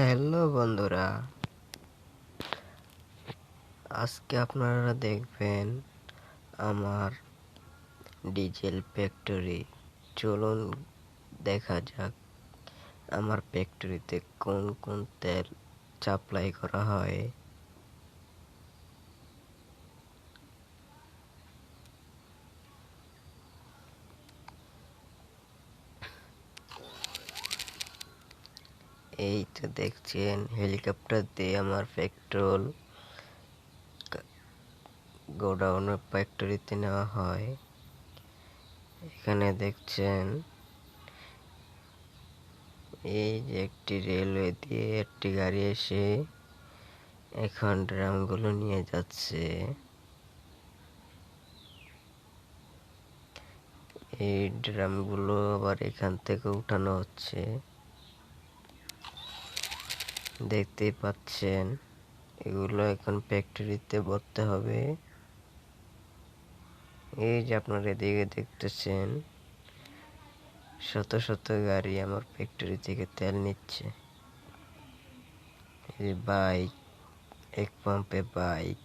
Hello বন্ধুরা, আজকে আপনারা দেখবেন আমার ডিজেল ফ্যাক্টরি। চলুন দেখা যাক আমার ফ্যাক্টরিতে কোন কোন তেল সাপ্লাই করা হয়। এই তো দেখছেন হেলিকপ্টার দিয়ে আমার পেট্রোল গোডাউনের ফ্যাক্টরিতে নেওয়া হয়। এখানে দেখছেন এই যে একটি রেলওয়ে দিয়ে একটি গাড়ি এসে এখন ড্রামগুলো নিয়ে যাচ্ছে। এই ড্রামগুলো আবার এখান থেকে উঠানো হচ্ছে, দেখতেই পাচ্ছেন। এগুলো এখন ফ্যাক্টরিতে ভরতে হবে। এই যে আপনারা এদিকে দেখতেছেন শত শত গাড়ি আমার ফ্যাক্টরি থেকে তেল নিচ্ছে। এই বাইক, এক পাম্পে বাইক,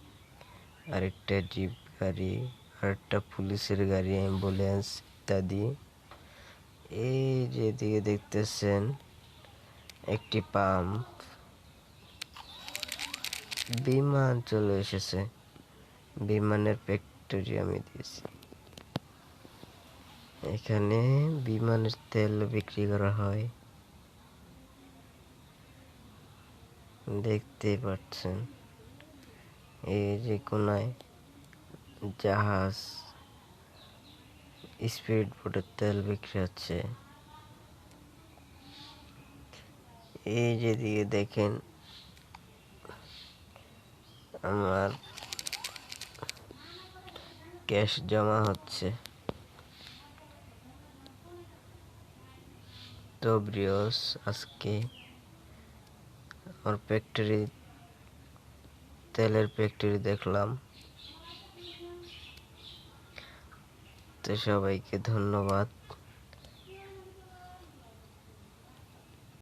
আরেকটা জিপ গাড়ি, আরেকটা পুলিশের গাড়ি, অ্যাম্বুলেন্স ইত্যাদি। এই যে এদিকে দেখতেছেন একটি পাম্প, বিমান চলে এসেছে। বিমানের ফ্যাক্টরি আমি দিয়েছি। এখানে বিমানের তেল বিক্রি করা হয়, দেখতে পাচ্ছেন। এই যে কোনায় জাহাজ, স্পিড বোটের তেল বিক্রি হচ্ছে। এই যে দিকে দেখেন আমার ক্যাশ জমা হচ্ছে। তো ব্রিয়স, আজকে আমার ফ্যাক্টরি, তেলের ফ্যাক্টরি দেখলাম। তো সবাইকে ধন্যবাদ।